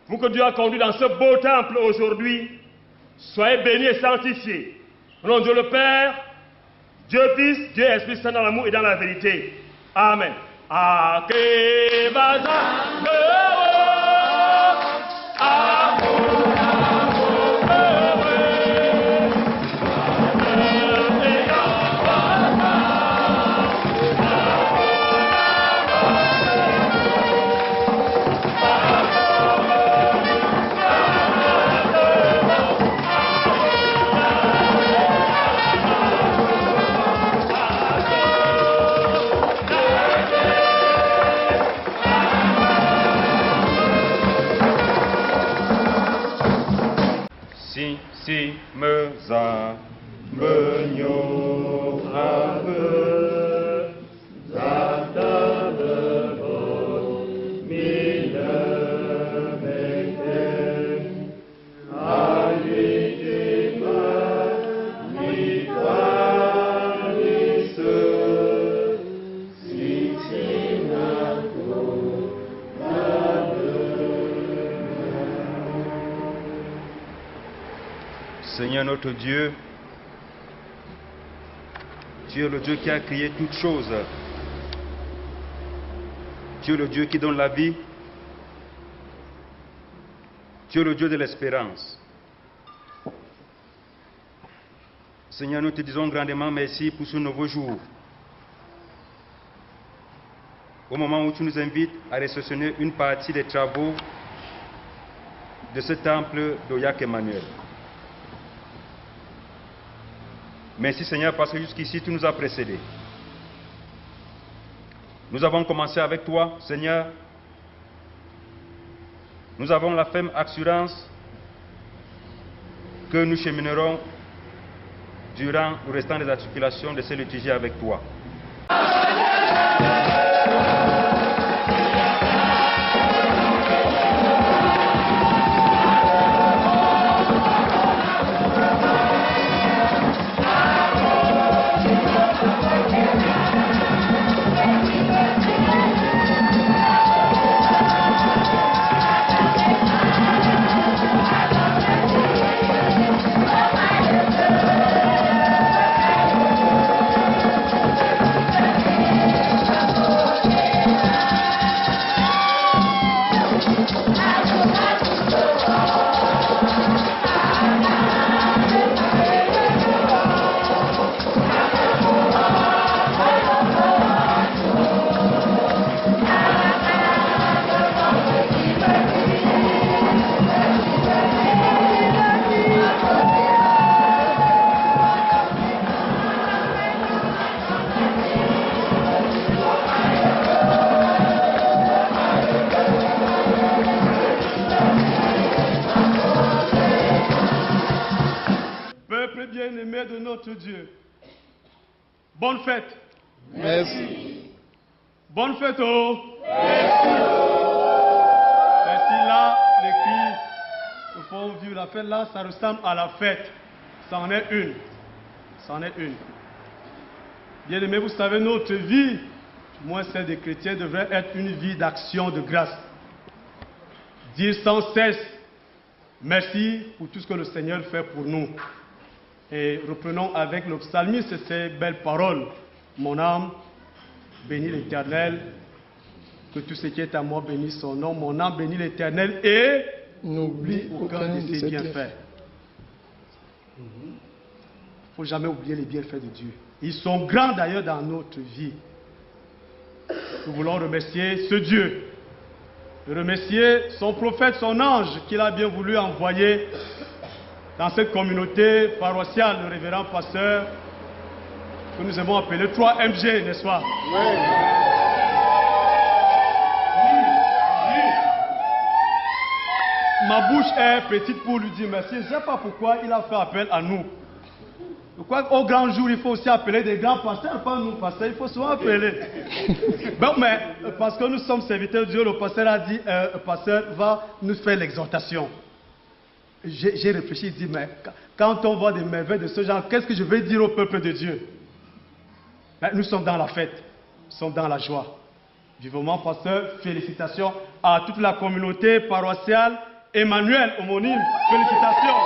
vous que Dieu a conduit dans ce beau temple aujourd'hui, soyez bénis et sanctifiés. Au nom de Dieu le Père, Dieu Fils, Dieu Esprit Saint dans l'amour et dans la vérité. Amen. Si me za menyo ave zata de bon mine mete ali ma ni paris si tina ko Seigneur notre Dieu, tu es le Dieu qui a créé toutes choses. Tu es le Dieu qui donne la vie. Tu es le Dieu de l'espérance. Seigneur, nous te disons grandement merci pour ce nouveau jour. Au moment où tu nous invites à réceptionner une partie des travaux de ce temple d'Oyak Emmanuel. Merci Seigneur parce que jusqu'ici tu nous as précédés. Nous avons commencé avec toi, Seigneur. Nous avons la ferme assurance que nous cheminerons durant le restant des articulations de ces liturgies avec toi. Bien-aimé de notre Dieu, bonne fête. Merci. Bonne fête, oh. Merci. Merci, là, les cris, nous font vivre la fête là, ça ressemble à la fête. C'en est une. C'en est une. Bien-aimé, vous savez, notre vie, moi celle des chrétiens, devrait être une vie d'action de grâce. Dire sans cesse merci pour tout ce que le Seigneur fait pour nous. Et reprenons avec le psalmiste ces belles paroles. Mon âme bénit l'Éternel, que tout ce qui est à moi bénisse son nom. Mon âme bénit l'Éternel et n'oublie aucun de ses bienfaits. Il ne faut jamais oublier les bienfaits de Dieu. Ils sont grands d'ailleurs dans notre vie. Nous voulons remercier ce Dieu, remercier son prophète, son ange qu'il a bien voulu envoyer dans cette communauté paroissiale, le révérend pasteur que nous avons appelé 3MG, n'est-ce pas? Oui. Ma bouche est petite pour lui dire merci. Je ne sais pas pourquoi il a fait appel à nous. Pourquoi au grand jour, il faut aussi appeler des grands pasteurs, pas nous pasteurs, il faut souvent appeler. Bon, mais parce que nous sommes serviteurs de Dieu, le pasteur a dit, le pasteur va nous faire l'exhortation. J'ai réfléchi, je dis, mais quand on voit des merveilles de ce genre, qu'est-ce que je vais dire au peuple de Dieu? Mais nous sommes dans la fête, nous sommes dans la joie. Vivement, pasteur, félicitations à toute la communauté paroissiale Emmanuel, homonyme. Félicitations.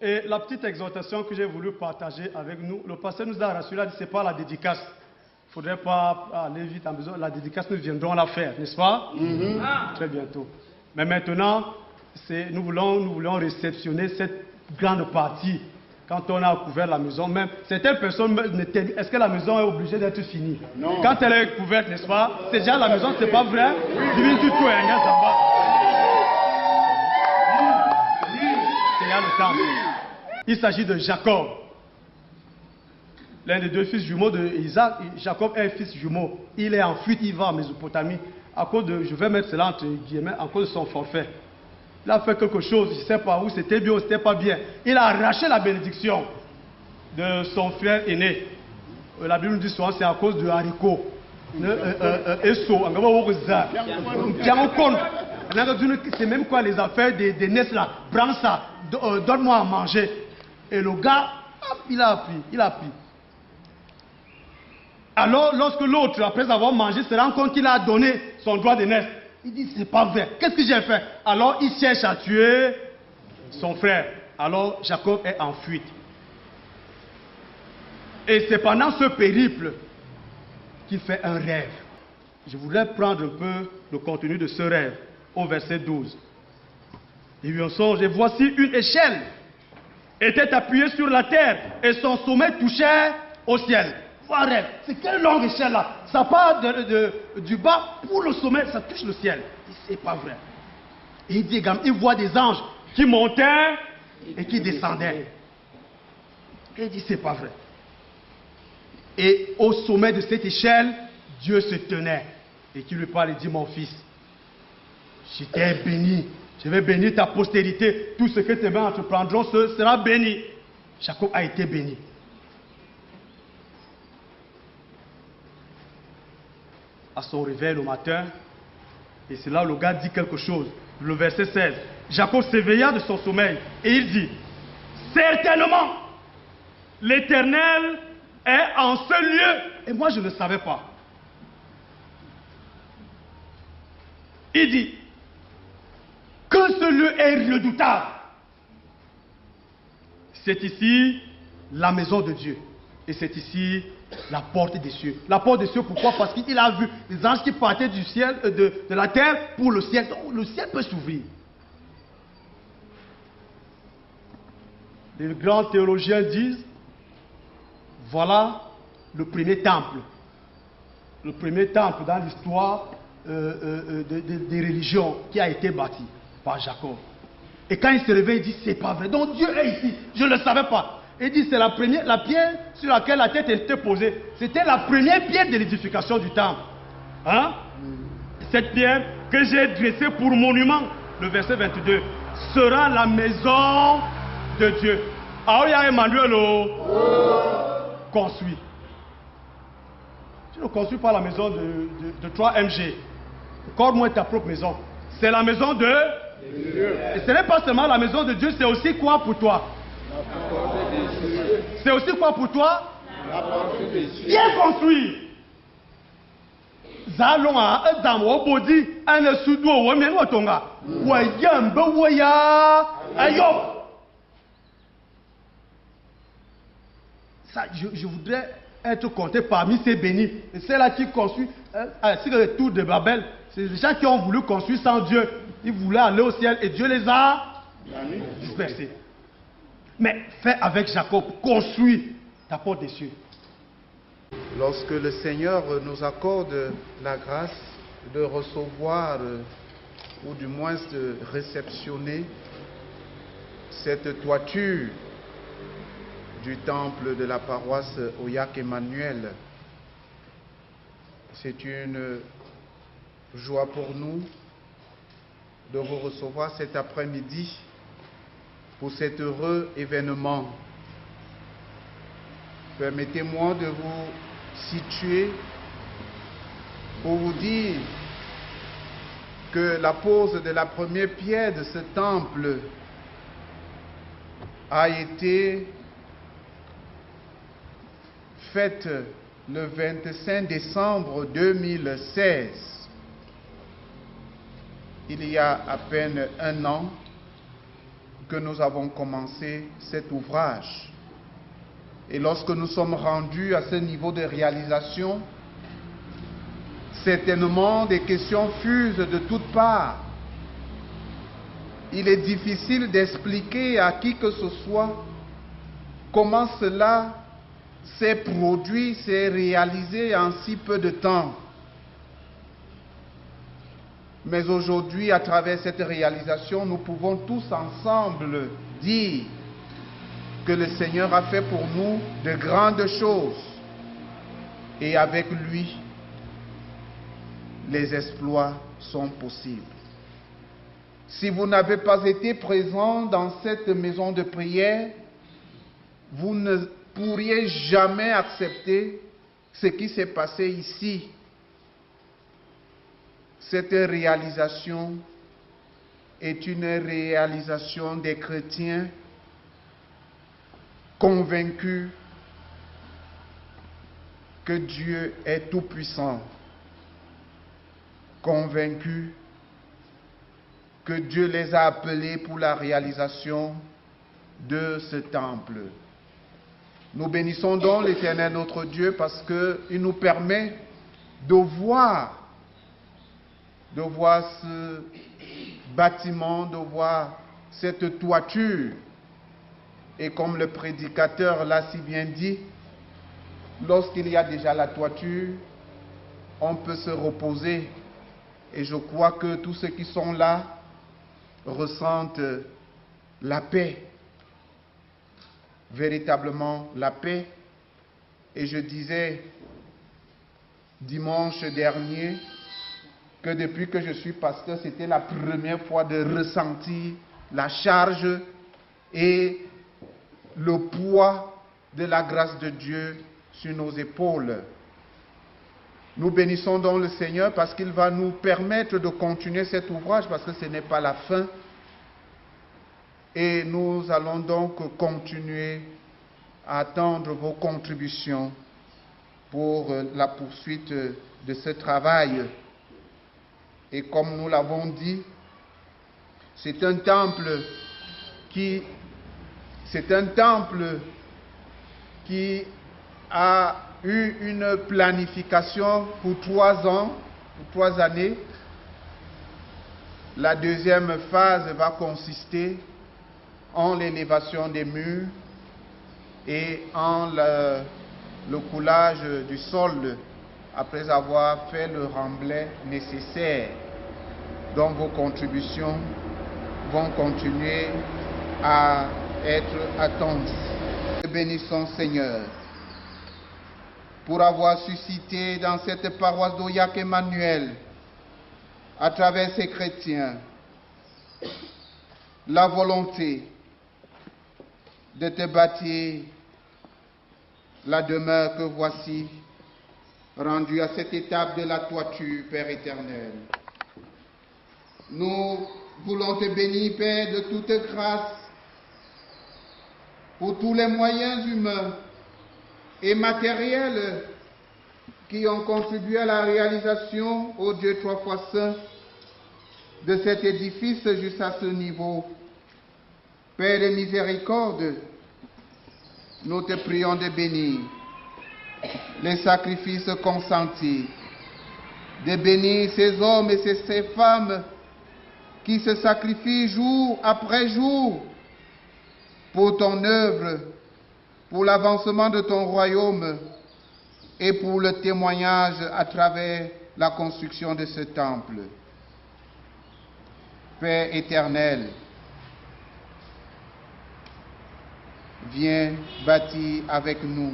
Et la petite exhortation que j'ai voulu partager avec nous, le pasteur nous a rassuré, ce n'est pas la dédicace. Il ne faudrait pas aller vite en besoin. La dédicace, nous viendrons la faire, n'est-ce pas? Très bientôt. Mais maintenant, nous voulons réceptionner cette grande partie. Quand on a couvert la maison, même certaines personnes, est-ce que la maison est obligée d'être finie? Non. Quand elle est couverte, n'est-ce pas? C'est déjà la maison, c'est pas vrai? Oui. Du tout, le temps. Il s'agit de Jacob, l'un des deux fils jumeaux de Isaac. Jacob est un fils jumeau. Il est en fuite, il va en Mésopotamie. À cause de, je vais mettre cela entre guillemets, à cause de son forfait. Il a fait quelque chose, je ne sais pas où, c'était bien ou c'était pas bien. Il a arraché la bénédiction de son frère aîné. La Bible nous dit souvent c'est à cause de haricots. C'est même quoi les affaires des nesses là. Prends ça, donne-moi à manger. Et le gars, il a pris. Alors, lorsque l'autre, après avoir mangé, se rend compte qu'il a donné son droit de naissance, il dit, c'est pas vrai. Qu'est-ce que j'ai fait? Alors, il cherche à tuer son frère. Alors, Jacob est en fuite. Et c'est pendant ce périple qu'il fait un rêve. Je voudrais prendre un peu le contenu de ce rêve au verset 12. Il lui en songe, et voici une échelle était appuyée sur la terre et son sommet touchait au ciel. Rêve. C'est quelle longue échelle là? Ça part du bas pour le sommet, ça touche le ciel. C'est pas vrai. Et il dit également, il voit des anges qui montaient et qui descendaient. Et il dit, c'est pas vrai. Et au sommet de cette échelle, Dieu se tenait. Et qui lui parle, il dit, mon fils, je t'ai béni. Je vais bénir ta postérité. Tout ce que tes mains entreprendront sera béni. Jacob a été béni. À son réveil le matin, et c'est là où le gars dit quelque chose. Le verset 16. Jacob s'éveilla de son sommeil et il dit, certainement, l'Éternel est en ce lieu. Et moi je ne savais pas. Il dit que ce lieu est redoutable. C'est ici la maison de Dieu. Et c'est ici la porte des cieux. La porte des cieux, pourquoi? Parce qu'il a vu des anges qui partaient du ciel, de la terre pour le ciel. Donc le ciel peut s'ouvrir. Les grands théologiens disent, voilà le premier temple. Le premier temple dans l'histoire des religions qui a été bâti par Jacob. Et quand il se réveille, il dit, c'est pas vrai. Donc Dieu est ici. Je ne le savais pas. Il dit, c'est la pierre sur laquelle la tête était posée. C'était la première pierre de l'édification du temple. Hein? Cette pierre que j'ai dressée pour monument, le verset 22, sera la maison de Dieu. Alors il y a Emmanuel construit. Tu ne construis pas la maison de 3MG. Accorde-moi ta propre maison. C'est la maison de Dieu. Et ce n'est pas seulement la maison de Dieu, c'est aussi quoi pour toi? C'est aussi quoi pour toi? Bien construit. Zalon a Adam Obodi, un Soudo, Women Watonga, Wayam Bewaya, Ayob. Ça, je voudrais être compté parmi ces bénis. Et c'est là qui construit, c'est le tour de Babel. C'est des gens qui ont voulu construire sans Dieu. Ils voulaient aller au ciel et Dieu les a dispersés. Mais fais avec Jacob, construis ta porte des cieux. Lorsque le Seigneur nous accorde la grâce de recevoir, ou du moins de réceptionner, cette toiture du temple de la paroisse Oyak Emmanuel, c'est une joie pour nous de vous recevoir cet après-midi pour cet heureux événement. Permettez-moi de vous situer pour vous dire que la pose de la première pierre de ce temple a été faite le 25 décembre 2016. Il y a à peine un an que nous avons commencé cet ouvrage. Et lorsque nous sommes rendus à ce niveau de réalisation, certainement des questions fusent de toutes parts. Il est difficile d'expliquer à qui que ce soit comment cela s'est produit, s'est réalisé en si peu de temps. Mais aujourd'hui, à travers cette réalisation, nous pouvons tous ensemble dire que le Seigneur a fait pour nous de grandes choses. Et avec lui, les exploits sont possibles. Si vous n'avez pas été présent dans cette maison de prière, vous ne pourriez jamais accepter ce qui s'est passé ici. Cette réalisation est une réalisation des chrétiens convaincus que Dieu est tout-puissant, convaincus que Dieu les a appelés pour la réalisation de ce temple. Nous bénissons donc l'Éternel notre Dieu parce qu'il nous permet de voir ce bâtiment, de voir cette toiture. Et comme le prédicateur l'a si bien dit, lorsqu'il y a déjà la toiture, on peut se reposer. Et je crois que tous ceux qui sont là ressentent la paix, véritablement la paix. Et je disais dimanche dernier que depuis que je suis pasteur, c'était la première fois de ressentir la charge et le poids de la grâce de Dieu sur nos épaules. Nous bénissons donc le Seigneur parce qu'il va nous permettre de continuer cet ouvrage parce que ce n'est pas la fin. Et nous allons donc continuer à attendre vos contributions pour la poursuite de ce travail. Et comme nous l'avons dit, c'est un temple qui a eu une planification pour 3 ans, pour 3 années. La deuxième phase va consister en l'élévation des murs et en le coulage du sol après avoir fait le remblai nécessaire. Donc vos contributions vont continuer à être attendues. Bénissons Seigneur pour avoir suscité dans cette paroisse d'Aurillac Emmanuel, à travers ces chrétiens, la volonté de te bâtir la demeure que voici, rendue à cette étape de la toiture, Père éternel. Nous voulons te bénir, Père, de toute grâce, pour tous les moyens humains et matériels qui ont contribué à la réalisation, ô Dieu 3 fois saint, de cet édifice jusqu'à ce niveau. Père de miséricorde, nous te prions de bénir les sacrifices consentis, de bénir ces hommes et ces femmes qui se sacrifient jour après jour pour ton œuvre, pour l'avancement de ton royaume et pour le témoignage à travers la construction de ce temple. Père éternel, viens bâtir avec nous.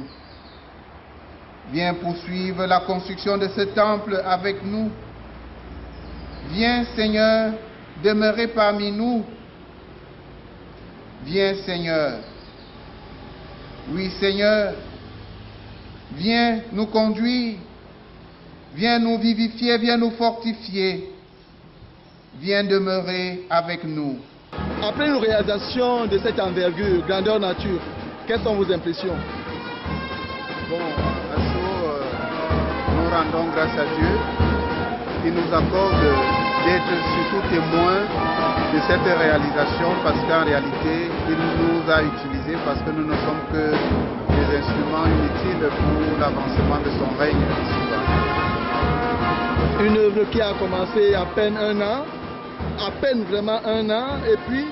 Viens poursuivre la construction de ce temple avec nous. Viens, Seigneur, demeurer parmi nous. Viens, Seigneur. Oui, Seigneur. Viens nous conduire. Viens nous vivifier, viens nous fortifier. Viens demeurer avec nous. Après une réalisation de cette envergure, grandeur nature, quelles sont vos impressions? Bon, à chaud, rendons grâce à Dieu qui nous accorde d'être surtout témoins de cette réalisation, parce qu'en réalité, il nous a utilisés parce que nous ne sommes que des instruments inutiles pour l'avancement de son règne ici-bas. Une œuvre qui a commencé à peine un an, à peine vraiment un an, et puis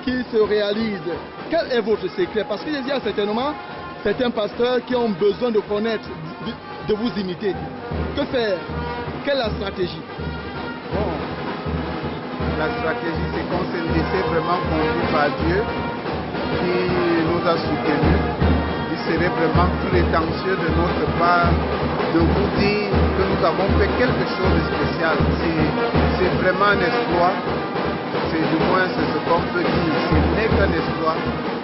qui se réalise. Quel est votre secret? Parce qu'il y a certainement certains pasteurs qui ont besoin de connaître, de vous imiter. Que faire? Quelle est la stratégie? Bon, la stratégie, c'est qu'on s'est laissé vraiment conduire par Dieu qui nous a soutenus. Il serait vraiment prétentieux de notre part de vous dire que nous avons fait quelque chose de spécial. C'est vraiment un exploit. C'est du moins c'est ce qu'on peut dire. Ce n'est qu'un exploit.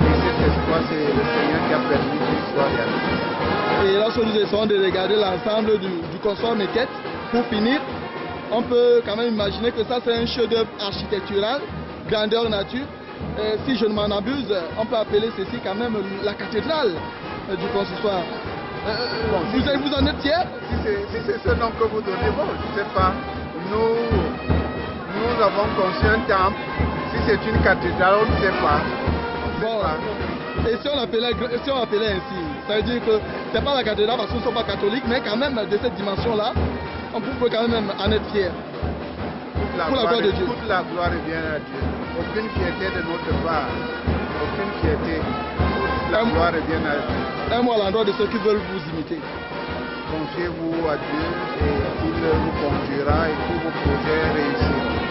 Et cet exploit, c'est le Seigneur qui a permis qu'il soit réalisé. Et lorsque nous essayons de regarder l'ensemble du consort Maquette, pour finir, on peut quand même imaginer que ça c'est un chef-d'œuvre architectural, grandeur nature. Si je ne m'en abuse, on peut appeler ceci quand même la cathédrale du consistoire. Bon, vous en êtes fiers? Si c'est ce nom que vous donnez, bon, je ne sais pas. Nous avons conçu un temple. Si c'est une cathédrale, on ne sait pas. Bon. Et si on appelait ainsi, ça veut dire que ce n'est pas la cathédrale parce qu'on ne sont pas catholiques, mais quand même de cette dimension-là, on peut quand même en être fier. Pour la gloire de Dieu. Toute la gloire revient à Dieu. Aucune fierté de notre part. Aucune fierté. Toute la gloire revient à Dieu. Un mot à l'endroit de ceux qui veulent vous imiter. Confiez-vous à Dieu et il vous conduira et tous vos projets réussiront.